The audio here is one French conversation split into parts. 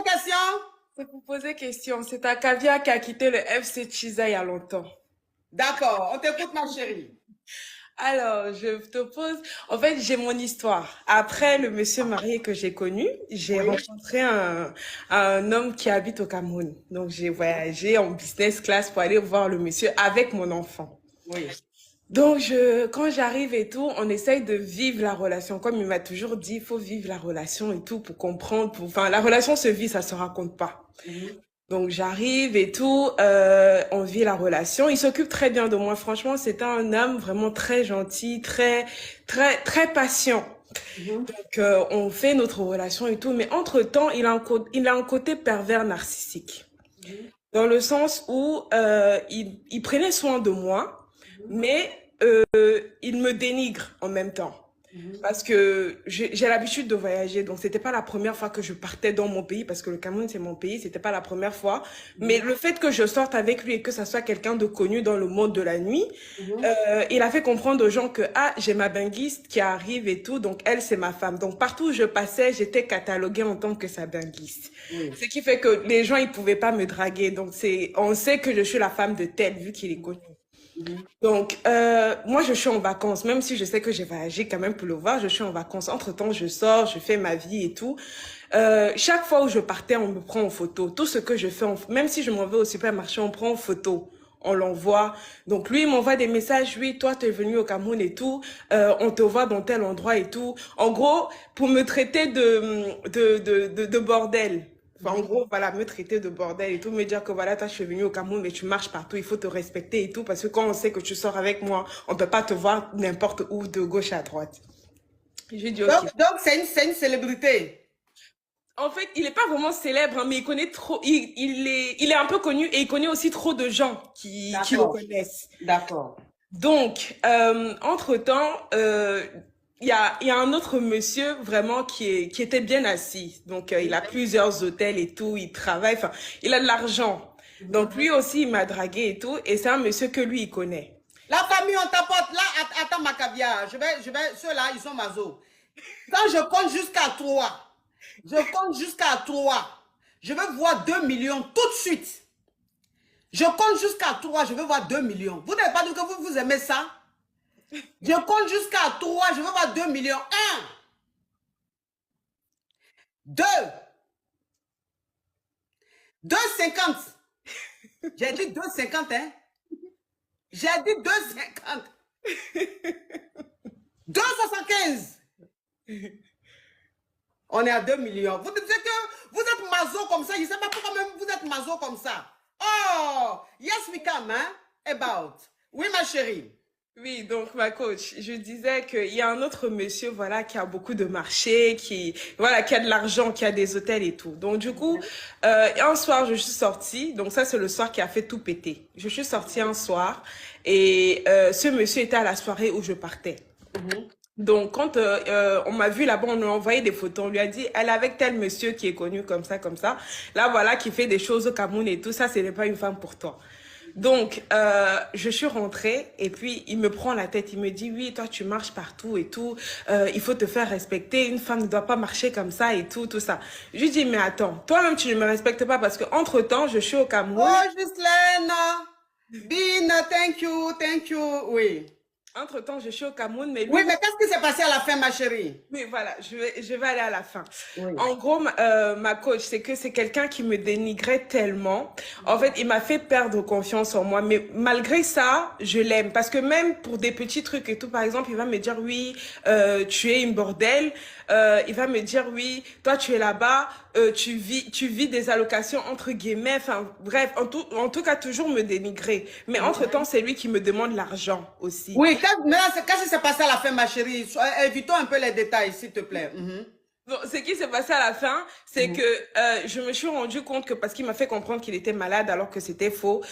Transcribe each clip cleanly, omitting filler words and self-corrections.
question? C'est pour poser question. C'est un caviar qui a quitté le FC Chisa il y a longtemps. D'accord, on t'écoute, ma chérie. Alors, je te pose. En fait, j'ai mon histoire. Après le monsieur marié que j'ai connu, j'ai Oui. rencontré un homme qui habite au Cameroun. Donc, j'ai voyagé en business class pour aller voir le monsieur avec mon enfant. Oui. Donc, quand j'arrive et tout, on essaye de vivre la relation. Comme il m'a toujours dit, il faut vivre la relation et tout pour comprendre. Enfin, la relation se vit, ça se raconte pas. Mhm. Donc j'arrive et tout, on vit la relation. Il s'occupe très bien de moi. Franchement, c'est un homme vraiment très gentil, très patient. Mhm. Donc on fait notre relation et tout, mais entre-temps, il a un côté pervers narcissique. Mhm. Dans le sens où il prenait soin de moi, Mhm. mais il me dénigre en même temps. Mhm. Parce que j'ai l'habitude de voyager, donc c'était pas la première fois que je partais dans mon pays, parce que le Cameroun c'est mon pays, c'était pas la première fois. Mais Mhm. le fait que je sorte avec lui et que ça soit quelqu'un de connu dans le monde de la nuit, Mhm. il a fait comprendre aux gens que ah j'ai ma benguiste qui arrive et tout, donc elle c'est ma femme. Donc partout où je passais, j'étais cataloguée en tant que sa benguiste. Oui. Ce qui fait que les gens ils pouvaient pas me draguer, donc on sait que je suis la femme de tel vu qu'il est connu. Mhm. Donc, moi, je suis en vacances, même si je sais que j'ai voyagé quand même pour le voir, je suis en vacances. Entre-temps, je sors, je fais ma vie et tout. Chaque fois où je partais, on me prend en photo. Tout ce que je fais, même si je m'en vais au supermarché, on prend en photo. On l'envoie. Donc, lui, il m'envoie des messages. Oui, toi, tu es venu au Cameroun et tout. On te voit dans tel endroit et tout. En gros, pour me traiter de bordel. Enfin, en Mhm. gros, voilà, me traiter de bordel et tout, me dire que voilà, toi, je suis venue au Cameroun, mais tu marches partout, il faut te respecter et tout, parce que quand on sait que tu sors avec moi, on peut pas te voir n'importe où, de gauche à droite. J'ai dit, ok. Donc c'est une célébrité. En fait, il est pas vraiment célèbre, hein, mais il connaît trop, il est un peu connu et il connaît aussi trop de gens qui le D'accord. connaissent. D'accord. Donc, entre-temps, il y a un autre monsieur vraiment qui était bien assis. Donc, il a plusieurs hôtels et tout, il travaille, enfin, il a de l'argent. Mhm. Donc, lui aussi, il m'a dragué et tout, et c'est un monsieur que lui, il connaît. La famille, on t'apporte. Là, attends ma caviar. Ceux-là, ils sont maso. Quand je compte jusqu'à 3, je compte jusqu'à 3, je veux voir 2 millions tout de suite. Je compte jusqu'à 3, je veux voir 2 millions. Vous n'avez pas dit que vous aimez ça? Je compte jusqu'à 3, je veux voir 2 millions. 1, 2, 2,50. J'ai dit 2,50, hein? J'ai dit 2,50. 2,75. On est à 2 millions. Vous dites que vous êtes maso comme ça. Je ne sais pas pourquoi même vous êtes maso comme ça. Oh, yes we can, hein? About. Oui, ma chérie. Oui, donc ma coach, je disais qu'il y a un autre monsieur, voilà, qui a beaucoup de marchés, voilà, qui a de l'argent, qui a des hôtels et tout. Donc du coup, un soir, je suis sortie. Donc ça, c'est le soir qui a fait tout péter. Je suis sortie un soir et ce monsieur était à la soirée où je partais. Mhm. Donc, quand on m'a vu là-bas, on lui a envoyé des photos, on lui a dit, elle est avec tel monsieur qui est connu comme ça, comme ça. Là, voilà, qui fait des choses au Cameroun et tout ça, ce n'est pas une femme pour toi. Donc, je suis rentrée et puis il me prend la tête, il me dit, oui, toi, tu marches partout et tout, il faut te faire respecter, une femme ne doit pas marcher comme ça et tout, tout ça. Je lui dis, mais attends, toi-même, tu ne me respectes pas parce que entre-temps, je suis au Cameroun. Oh, Ghislaine. Bine, thank you, thank you. Oui. Entre-temps, je suis au Cameroun, mais Oui, lui, mais qu'est-ce qui s'est passé à la fin, ma chérie? oui, voilà, je vais aller à la fin. Oui. En gros, ma coach, c'est que c'est quelqu'un qui me dénigrait tellement. En fait, il m'a fait perdre confiance en moi. Mais malgré ça, je l'aime. Parce que même pour des petits trucs et tout, par exemple, il va me dire, oui, tu es une bordelle. Il va me dire, oui, toi, tu es là-bas. Tu vis des allocations entre guillemets. Enfin, bref, en tout cas, toujours me dénigrer. Mais entre-temps, c'est lui qui me demande l'argent aussi. Oui, qu'est-ce qui s'est passé à la fin, ma chérie? Évitons un peu les détails, s'il te plaît. Mhm. Bon, ce qui s'est passé à la fin, c'est Mhm. que je me suis rendu compte que parce qu'il m'a fait comprendre qu'il était malade alors que c'était faux,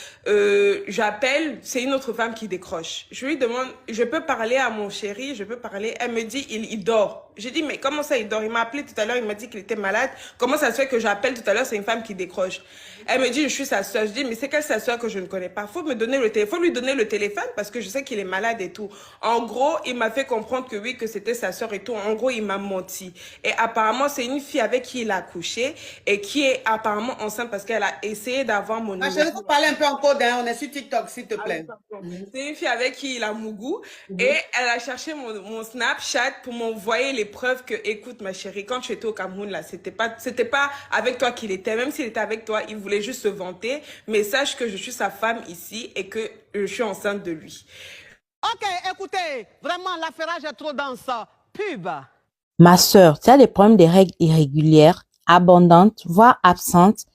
j'appelle, c'est une autre femme qui décroche. Je lui demande, je peux parler à mon chéri, je peux parler. Elle me dit, il dort. J'ai dit, mais comment ça, il dort? Il m'a appelé tout à l'heure, il m'a dit qu'il était malade. Comment ça se fait que j'appelle tout à l'heure, c'est une femme qui décroche? Elle me dit, je suis sa soeur. Je dis, mais c'est quelle sa soeur que je ne connais pas? Faut me donner le téléphone, faut lui donner le téléphone parce que je sais qu'il est malade et tout. En gros, il m'a fait comprendre que oui, que c'était sa soeur et tout. En gros, il m'a menti. Et apparemment, c'est une fille avec qui il a couché et qui est apparemment enceinte parce qu'elle a essayé d'avoir mon Ma numéro. chérie, faut parler un peu en code, hein. On est sur TikTok, s'il te plaît. C'est une fille avec qui il a mougou et elle a cherché mon Snapchat pour m'envoyer les preuves que, écoute ma chérie, quand tu étais au Cameroun là, c'était pas avec toi qu'il était, même s'il était avec toi, il voulait juste se vanter, mais sache que je suis sa femme ici et que je suis enceinte de lui. Ok, écoutez, vraiment, l'affairage est trop dense. Pub. Ma sœur, tu as des problèmes de règles irrégulières, abondantes, voire absentes.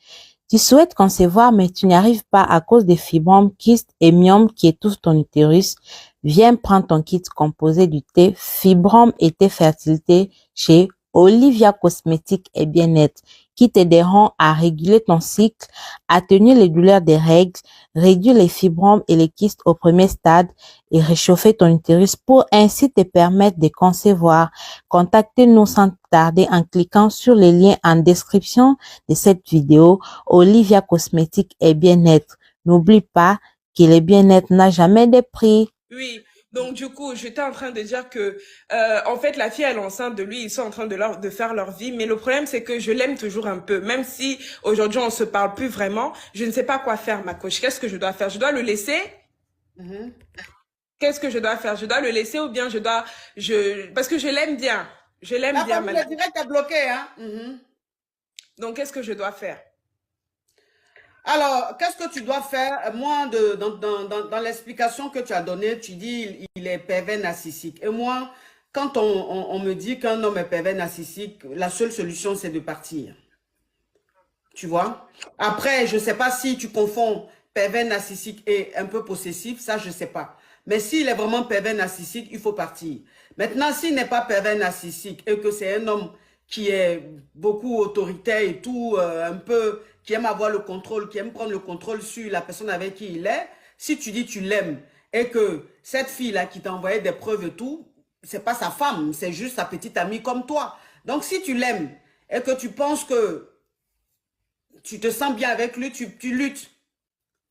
Tu souhaites concevoir, mais tu n'y arrives pas à cause des fibromes, kystes et myomes qui étouffent ton utérus. Viens prendre ton kit composé du thé Fibromes et thé fertilité chez Olivia Cosmétiques et Bien-être, qui t'aideront à réguler ton cycle, atténuer les douleurs des règles, réduire les fibromes et les kystes au premier stade et réchauffer ton utérus pour ainsi te permettre de concevoir. Contactez-nous sans tarder en cliquant sur les liens en description de cette vidéo. Olivia Cosmétiques et Bien-être. N'oublie pas que le bien-être n'a jamais de prix. Oui, donc du coup, j'étais en train de dire que, en fait, la fille, elle est enceinte de lui, ils sont en train de faire leur vie, mais le problème, c'est que je l'aime toujours un peu, même si aujourd'hui, on se parle plus vraiment, je ne sais pas quoi faire, ma coach. Qu'est-ce que je dois faire? Je dois le laisser? Qu'est-ce que je dois faire? Je dois le laisser ou bien parce que je l'aime bien. Je l'aime La bien, famille madame. direct est bloquée, hein. Donc, qu'est-ce que je dois faire? Alors, qu'est-ce que tu dois faire? Moi, dans l'explication que tu as donnée, tu dis il est pervers narcissique. Et moi, quand on me dit qu'un homme est pervers narcissique, la seule solution, c'est de partir. Tu vois? Après, je ne sais pas si tu confonds pervers narcissique et un peu possessif, ça, je ne sais pas. Mais s'il est vraiment pervers narcissique, il faut partir. Maintenant, s'il n'est pas pervers narcissique et que c'est un homme qui est beaucoup autoritaire et tout, un peu, qui aime avoir le contrôle, qui aime prendre le contrôle sur la personne avec qui il est, si tu dis tu l'aimes et que cette fille-là qui t'a envoyé des preuves et tout, c'est pas sa femme, c'est juste sa petite amie comme toi. Donc, si tu l'aimes et que tu penses que tu te sens bien avec lui, tu luttes.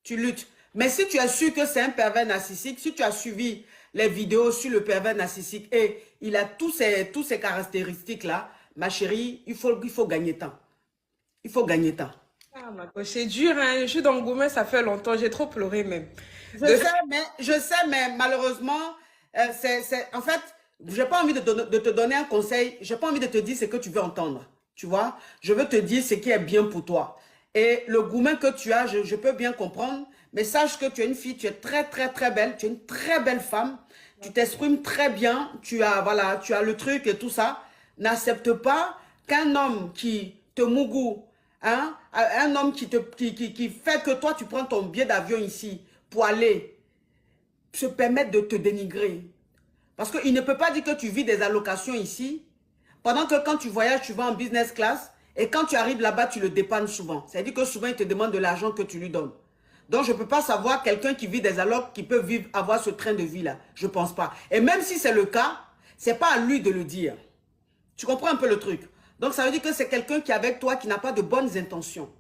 Tu luttes. Mais si tu as su que c'est un pervers narcissique, si tu as suivi les vidéos sur le pervers narcissique et il a tous ces caractéristiques-là, ma chérie, il faut gagner temps. Il faut gagner temps. Ah, ma coach, c'est dur, hein. Je suis dans le gourmet, ça fait longtemps. J'ai trop pleuré même. Je sais, mais malheureusement, en fait, je n'ai pas envie de te donner un conseil. Je n'ai pas envie de te dire ce que tu veux entendre. Tu vois? Je veux te dire ce qui est bien pour toi. Et le gourmet que tu as, je peux bien comprendre. Mais sache que tu es une fille, tu es très, très, très belle. Tu es une très belle femme. Tu t'exprimes très bien. Tu as le truc et tout ça. N'accepte pas qu'un homme qui te mougou, hein, un homme qui fait que toi, tu prends ton billet d'avion ici pour aller se permettre de te dénigrer. Parce qu'il ne peut pas dire que tu vis des allocations ici, pendant que quand tu voyages, tu vas en business class, et quand tu arrives là-bas, tu le dépannes souvent. C'est-à-dire que souvent, il te demande de l'argent que tu lui donnes. Donc, je ne peux pas savoir quelqu'un qui vit des allocs qui peut avoir ce train de vie-là. Je ne pense pas. Et même si c'est le cas, ce n'est pas à lui de le dire. Tu comprends un peu le truc? Donc, ça veut dire que c'est quelqu'un qui est avec toi, qui n'a pas de bonnes intentions.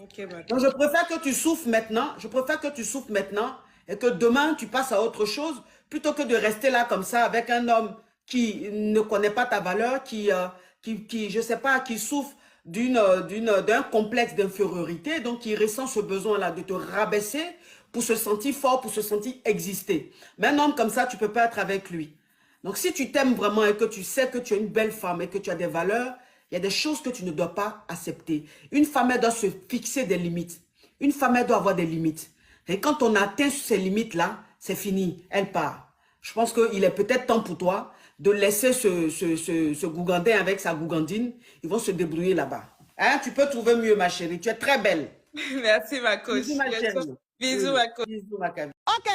Okay, donc, je préfère que tu souffres maintenant. Je préfère que tu souffres maintenant et que demain, tu passes à autre chose plutôt que de rester là comme ça avec un homme qui ne connaît pas ta valeur, je sais pas, qui souffre d'un complexe d'infériorité, donc qui ressent ce besoin-là de te rabaisser pour se sentir fort, pour se sentir exister. Mais un homme comme ça, tu ne peux pas être avec lui. Donc, si tu t'aimes vraiment et que tu sais que tu es une belle femme et que tu as des valeurs, il y a des choses que tu ne dois pas accepter. Une femme, elle doit se fixer des limites. Une femme, elle doit avoir des limites. Et quand on atteint ces limites-là, c'est fini, elle part. Je pense qu'il est peut-être temps pour toi de laisser ce gougandin avec sa gougandine. Ils vont se débrouiller là-bas. Hein? Tu peux trouver mieux, ma chérie. Tu es très belle. Merci, ma coach. Bisous, ma chérie. Bisous, ma coach. Bisous, ma chérie. Ok.